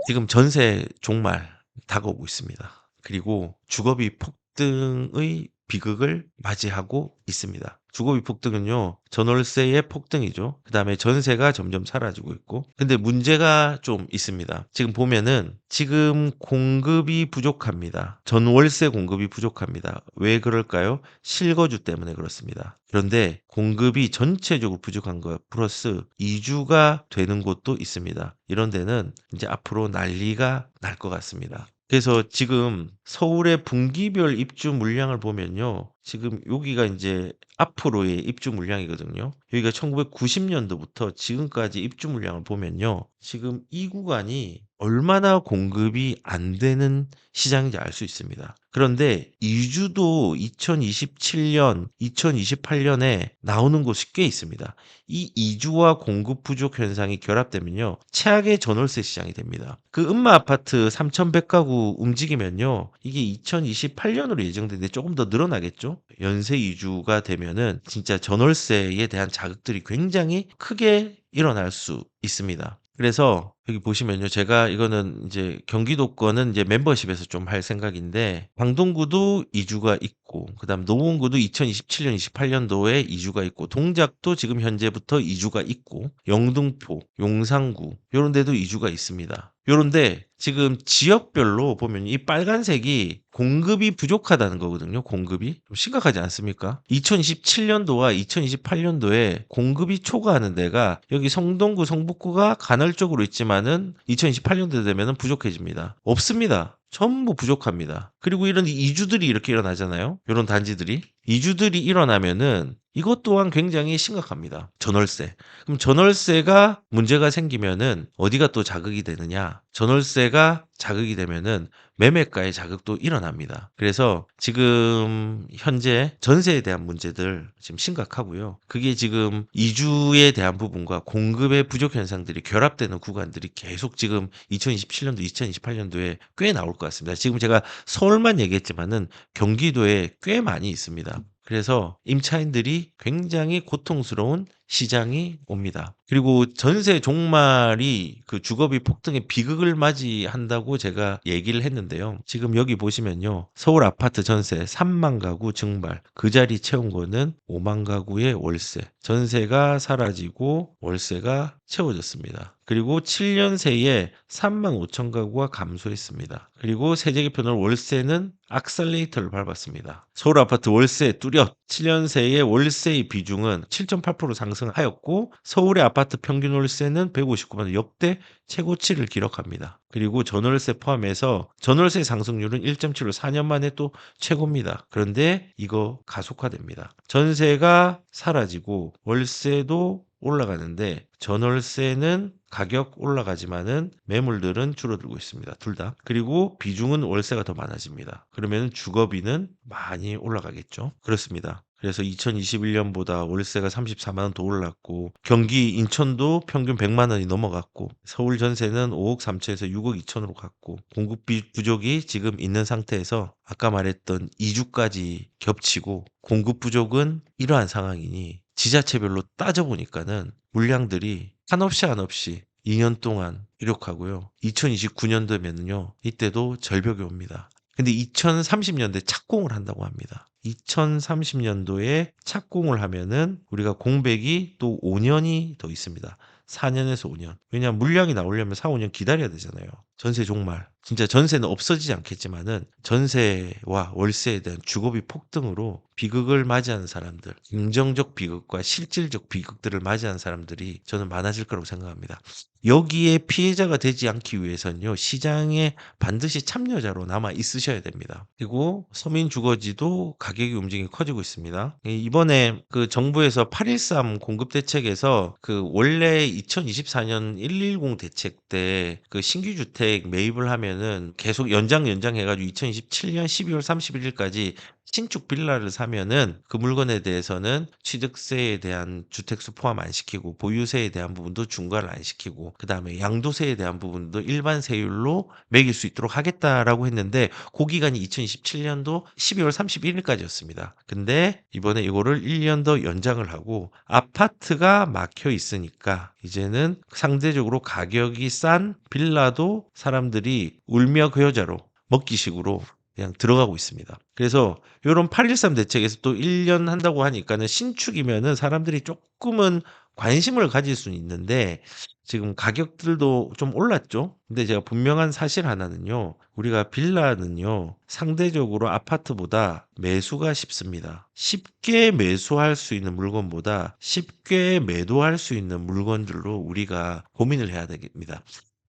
지금 전세 종말 다가오고 있습니다. 그리고 주거비 폭등의 비극을 맞이하고 있습니다. 주거비 폭등은요, 전월세의 폭등이죠. 그다음에 전세가 점점 사라지고 있고. 근데 문제가 좀 있습니다. 지금 보면은 지금 공급이 부족합니다. 전월세 공급이 부족합니다. 왜 그럴까요? 실거주 때문에 그렇습니다. 그런데 공급이 전체적으로 부족한 것 플러스 이주가 되는 곳도 있습니다. 이런 데는 이제 앞으로 난리가 날 것 같습니다. 그래서 지금 서울의 분기별 입주 물량을 보면요. 지금 여기가 이제 앞으로의 입주 물량이거든요. 여기가 1990년도부터 지금까지 입주 물량을 보면요. 지금 이 구간이 얼마나 공급이 안 되는 시장인지 알 수 있습니다. 그런데 이주도 2027년, 2028년에 나오는 곳이 꽤 있습니다. 이 이주와 공급 부족 현상이 결합되면요. 최악의 전월세 시장이 됩니다. 그 음마 아파트 3,100가구 움직이면요. 이게 2028년으로 예정되는데 조금 더 늘어나겠죠? 연쇄 이주가 되면은 진짜 전월세에 대한 자극들이 굉장히 크게 일어날 수 있습니다. 그래서 여기 보시면요. 제가 이거는 이제 경기도권은 이제 멤버십에서 좀 할 생각인데 광동구도 이주가 있고 그다음 노원구도 2027년, 28년도에 이주가 있고 동작도 지금 현재부터 이주가 있고 영등포, 용산구 요런 데도 이주가 있습니다. 요런데 지금 지역별로 보면 이 빨간색이 공급이 부족하다는 거거든요. 공급이. 좀 심각하지 않습니까? 2027년도와 2028년도에 공급이 초과하는 데가 여기 성동구, 성북구가 간헐적으로 있지만은 2028년도 되면은 부족해집니다. 없습니다. 전부 부족합니다. 그리고 이런 이주들이 이렇게 일어나잖아요. 이런 단지들이. 이주들이 일어나면은 이것 또한 굉장히 심각합니다. 전월세. 그럼 전월세가 문제가 생기면은 어디가 또 자극이 되느냐? 전월세가 자극이 되면은 매매가의 자극도 일어납니다. 그래서 지금 현재 전세에 대한 문제들 지금 심각하고요. 그게 지금 이주에 대한 부분과 공급의 부족 현상들이 결합되는 구간들이 계속 지금 2027년도, 2028년도에 꽤 나올 것 같습니다. 지금 제가 서울만 얘기했지만은 경기도에 꽤 많이 있습니다. 그래서 임차인들이 굉장히 고통스러운 시장이 옵니다. 그리고 전세 종말이 그 주거비 폭등의 비극을 맞이한다고 제가 얘기를 했는데요. 지금 여기 보시면요. 서울 아파트 전세 3만 가구 증발. 그 자리 채운 거는 5만 가구의 월세. 전세가 사라지고 월세가 채워졌습니다. 그리고 7년 새에 3만 5천 가구가 감소했습니다. 그리고 세제 개편으로 월세는 악셀레이터를 밟았습니다. 서울 아파트 월세 뚜렷 7년 새에 월세의 비중은 7.8% 상승하였고 서울의 아파트 평균 월세는 159만 원 역대 최고치를 기록합니다. 그리고 전월세 포함해서 전월세 상승률은 1.7로 4년 만에 또 최고입니다. 그런데 이거 가속화됩니다. 전세가 사라지고 월세도 올라가는데 전월세는 가격 올라가지만은 매물들은 줄어들고 있습니다. 둘 다. 그리고 비중은 월세가 더 많아집니다. 그러면 주거비는 많이 올라가겠죠. 그렇습니다. 그래서 2021년보다 월세가 34만 원 더 올랐고 경기 인천도 평균 100만 원이 넘어갔고 서울 전세는 5억 3천에서 6억 2천으로 갔고 공급 부족이 지금 있는 상태에서 아까 말했던 2주까지 겹치고 공급 부족은 이러한 상황이니 지자체별로 따져보니까는 물량들이 한없이 2년 동안 이력하고요. 2029년도면요. 이때도 절벽이 옵니다. 근데 2030년도에 착공을 한다고 합니다. 2030년도에 착공을 하면은 우리가 공백이 또 5년이 더 있습니다. 4년에서 5년. 왜냐하면 물량이 나오려면 4, 5년 기다려야 되잖아요. 전세 종말. 진짜 전세는 없어지지 않겠지만은 전세와 월세에 대한 주거비 폭등으로 비극을 맞이하는 사람들, 긍정적 비극과 실질적 비극들을 맞이하는 사람들이 저는 많아질 거라고 생각합니다. 여기에 피해자가 되지 않기 위해서는요, 시장에 반드시 참여자로 남아 있으셔야 됩니다. 그리고 서민 주거지도 가격이 움직임이 커지고 있습니다. 이번에 그 정부에서 8.13 공급 대책에서 그 원래 2024년 110 대책 때 그 신규 주택 매입을 하면은 계속 연장해가지고 2027년 12월 31일까지 신축 빌라를 사면은 그 물건에 대해서는 취득세에 대한 주택수 포함 안 시키고 보유세에 대한 부분도 중과를 안 시키고 그다음에 양도세에 대한 부분도 일반 세율로 매길 수 있도록 하겠다라고 했는데 그 기간이 2027년도 12월 31일까지였습니다. 근데 이번에 이거를 1년 더 연장을 하고 아파트가 막혀 있으니까 이제는 상대적으로 가격이 싼 빌라도 사람들이 울며 그 여자로 먹기식으로 그냥 들어가고 있습니다. 그래서 요런 8.13 대책에서 또 1년 한다고 하니까는 신축이면은 사람들이 쪼끔은 관심을 가질 수는 있는데 지금 가격들도 좀 올랐죠. 근데 제가 분명한 사실 하나는요. 우리가 빌라는요. 상대적으로 아파트보다 매수가 쉽습니다. 쉽게 매수할 수 있는 물건보다 쉽게 매도할 수 있는 물건들로 우리가 고민을 해야 됩니다.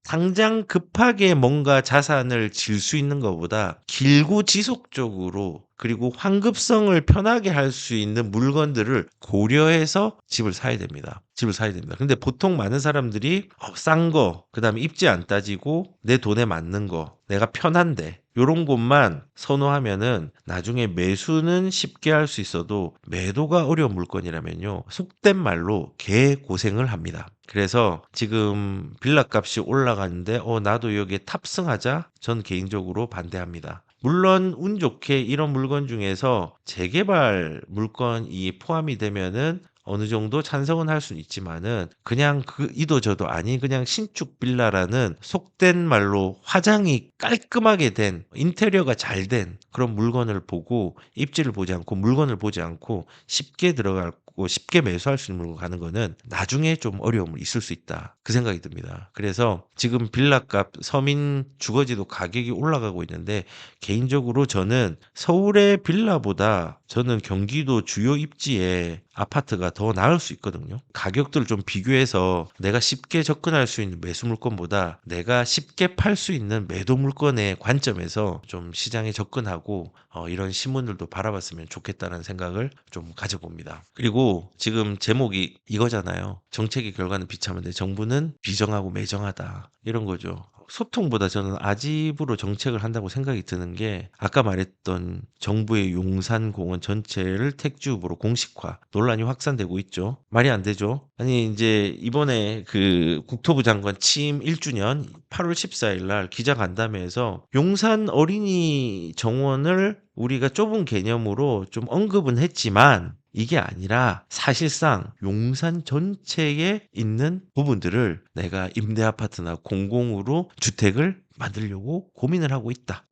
당장 급하게 뭔가 자산을 질 수 있는 것보다 길고 지속적으로 그리고 환급성을 편하게 할 수 있는 물건들을 고려해서 집을 사야 됩니다. 집을 사야 됩니다. 근데 보통 많은 사람들이 싼 거, 그다음에 입지 안 따지고 내 돈에 맞는 거, 내가 편한데 요런 곳만 선호하면은 나중에 매수는 쉽게 할 수 있어도 매도가 어려운 물건이라면요. 속된 말로 개고생을 합니다. 그래서 지금 빌라 값이 올라가는데 나도 여기에 탑승하자? 전 개인적으로 반대합니다. 물론 운 좋게 이런 물건 중에서 재개발 물건이 포함이 되면은 어느 정도 찬성은 할 수는 있지만은 그냥 그 이도저도 아닌 그냥 신축 빌라라는 속된 말로 화장이 깔끔하게 된 인테리어가 잘 된 그런 물건을 보고 입지를 보지 않고 물건을 보지 않고 쉽게 들어가고 쉽게 매수할 수 있는 물건 가는 거는 나중에 좀 어려움이 있을 수 있다. 그 생각이 듭니다. 그래서 지금 빌라값 서민 주거지도 가격이 올라가고 있는데 개인적으로 저는 서울의 빌라보다 저는 경기도 주요 입지에 아파트가 더 나을 수 있거든요. 가격들을 좀 비교해서 내가 쉽게 접근할 수 있는 매수 물건보다 내가 쉽게 팔 수 있는 매도 물건의 관점에서 좀 시장에 접근하고 이런 신문들도 바라봤으면 좋겠다는 생각을 좀 가져봅니다. 그리고 지금 제목이 이거잖아요. 정책의 결과는 비참한데 정부는 비정하고 매정하다. 이런 거죠. 소통보다 저는 아집으로 정책을 한다고 생각이 드는 게 아까 말했던 정부의 용산공원 전체를 택지후보로 공식화 논란이 확산되고 있죠. 말이 안 되죠. 아니 이제 이번에 그 국토부 장관 취임 1주년 8월 14일 날 기자간담회에서 용산 어린이 정원을 우리가 좁은 개념으로 좀 언급은 했지만 이게 아니라 사실상 용산 전체에 있는 부분들을 내가 임대 아파트나 공공으로 주택을 만들려고 고민을 하고 있다.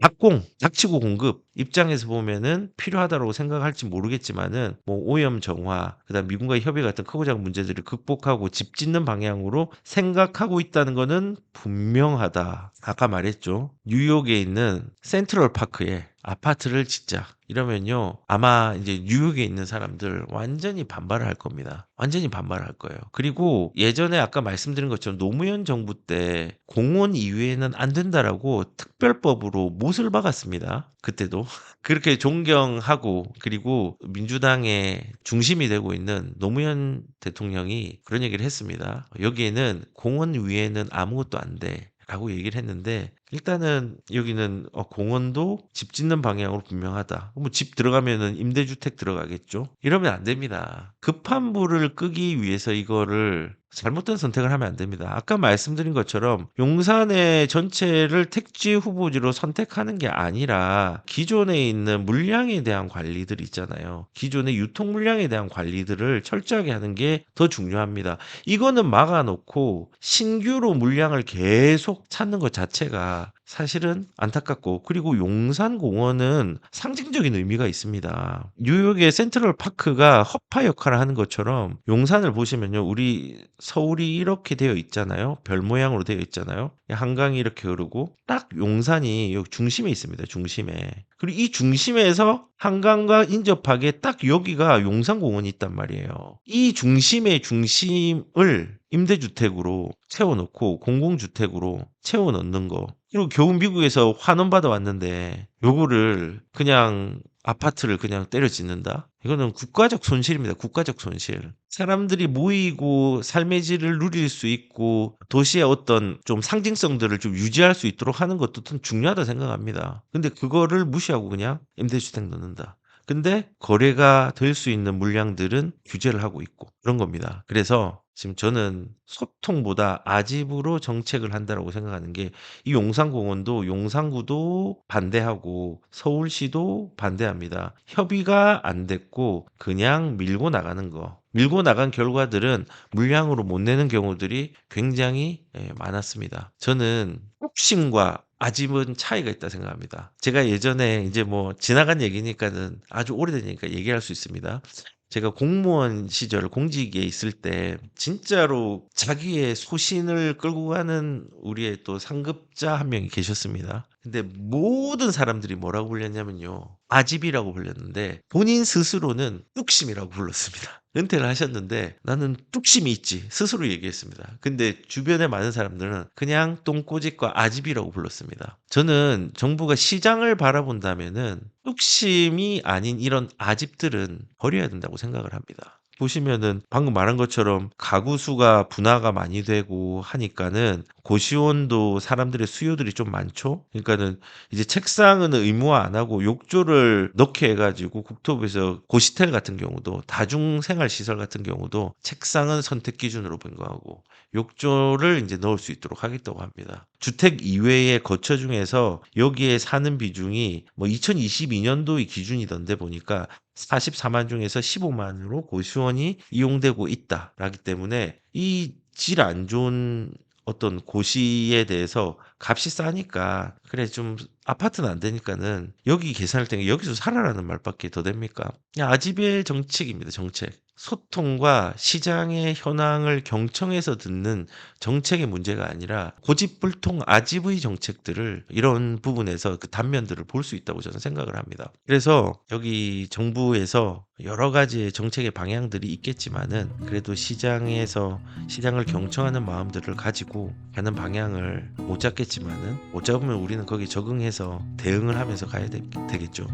닥치고 공급 입장에서 보면은 필요하다고 생각할지 모르겠지만은 뭐 오염 정화, 그다음 미군과의 협의 같은 크고 작은 문제들을 극복하고 집 짓는 방향으로 생각하고 있다는 거는 분명하다. 아까 말했죠. 뉴욕에 있는 센트럴 파크에 아파트를 짓자. 이러면요. 아마 이제 뉴욕에 있는 사람들 완전히 반발을 할 겁니다. 완전히 반발을 할 거예요. 그리고 예전에 아까 말씀드린 것처럼 노무현 정부 때 공원 이외에는 안 된다라고 특별법으로 못을 박았습니다. 그때도. 그렇게 존경하고 그리고 민주당의 중심이 되고 있는 노무현 대통령이 그런 얘기를 했습니다. 여기에는 공원 위에는 아무것도 안 돼. 라고 얘기를 했는데 일단은 여기는 공원도 집 짓는 방향으로 분명하다. 뭐 집 들어가면은 임대주택 들어가겠죠. 이러면 안 됩니다. 급한 불을 끄기 위해서 이거를 잘못된 선택을 하면 안 됩니다. 아까 말씀드린 것처럼 용산의 전체를 택지 후보지로 선택하는 게 아니라 기존에 있는 물량에 대한 관리들 있잖아요. 기존의 유통 물량에 대한 관리들을 철저하게 하는 게 더 중요합니다. 이거는 막아놓고 신규로 물량을 계속 찾는 것 자체가 사실은 안타깝고 그리고 용산공원은 상징적인 의미가 있습니다. 뉴욕의 센트럴 파크가 허파 역할을 하는 것처럼 용산을 보시면요. 우리 서울이 이렇게 되어 있잖아요. 별 모양으로 되어 있잖아요. 한강이 이렇게 흐르고 딱 용산이 여기 중심에 있습니다. 중심에. 그리고 이 중심에서 한강과 인접하게 딱 여기가 용산공원이 있단 말이에요. 이 중심의 중심을 임대주택으로 채워놓고 공공주택으로 채워넣는 거. 그리고 겨우 미국에서 환원 받아왔는데 요거를 그냥 아파트를 그냥 때려 짓는다? 이거는 국가적 손실입니다. 국가적 손실. 사람들이 모이고 삶의 질을 누릴 수 있고 도시의 어떤 좀 상징성들을 좀 유지할 수 있도록 하는 것도 좀 중요하다 생각합니다. 근데 그거를 무시하고 그냥 임대주택 넣는다. 근데 거래가 될 수 있는 물량들은 규제를 하고 있고 그런 겁니다. 그래서 지금 저는 소통보다 아집으로 정책을 한다라고 생각하는 게 이 용산공원도 용산구도 반대하고 서울시도 반대합니다. 협의가 안 됐고 그냥 밀고 나가는 거. 밀고 나간 결과들은 물량으로 못 내는 경우들이 굉장히 많았습니다. 저는 뚝심과 아집은 차이가 있다 생각합니다. 제가 예전에 이제 뭐 지나간 얘기니까는 아주 오래된 얘기니까 얘기할 수 있습니다. 제가 공무원 시절 공직에 있을 때 진짜로 자기의 소신을 끌고 가는 우리의 또 상급자 한 명이 계셨습니다. 근데 모든 사람들이 뭐라고 불렸냐면요. 아집이라고 불렸는데 본인 스스로는 뚝심이라고 불렀습니다. 은퇴를 하셨는데 나는 뚝심이 있지 스스로 얘기했습니다. 근데 주변에 많은 사람들은 그냥 똥꼬집과 아집이라고 불렀습니다. 저는 정부가 시장을 바라본다면은 뚝심이 아닌 이런 아집들은 버려야 된다고 생각을 합니다. 보시면은 방금 말한 것처럼 가구 수가 분화가 많이 되고 하니까는 고시원도 사람들의 수요들이 좀 많죠. 그러니까는 이제 책상은 의무화 안 하고 욕조를 넣게 해가지고 국토부에서 고시텔 같은 경우도 다중생활 시설 같은 경우도 책상은 선택 기준으로 분거하고 욕조를 이제 넣을 수 있도록 하겠다고 합니다. 주택 이외의 거처 중에서 여기에 사는 비중이 뭐 2022년도의 기준이던데 보니까 44만 중에서 15만으로 고시원이 이용되고 있다라기 때문에 이 질 안 좋은 어떤 고시에 대해서 값이 싸니까 그래 좀 아파트는 안 되니까는 여기 계산할 때는 여기서 살아라는 말밖에 더 됩니까? 그냥 아집의 정책입니다. 정책. 소통과 시장의 현황을 경청해서 듣는 정책의 문제가 아니라 고집불통 아집의 정책들을 이런 부분에서 그 단면들을 볼 수 있다고 저는 생각을 합니다. 그래서 여기 정부에서 여러 가지의 정책의 방향들이 있겠지만은 그래도 시장에서 시장을 경청하는 마음들을 가지고 가는 방향을 못 잡겠지만은 못 잡으면 우리는 거기에 적응해서 대응을 하면서 가야 되겠죠.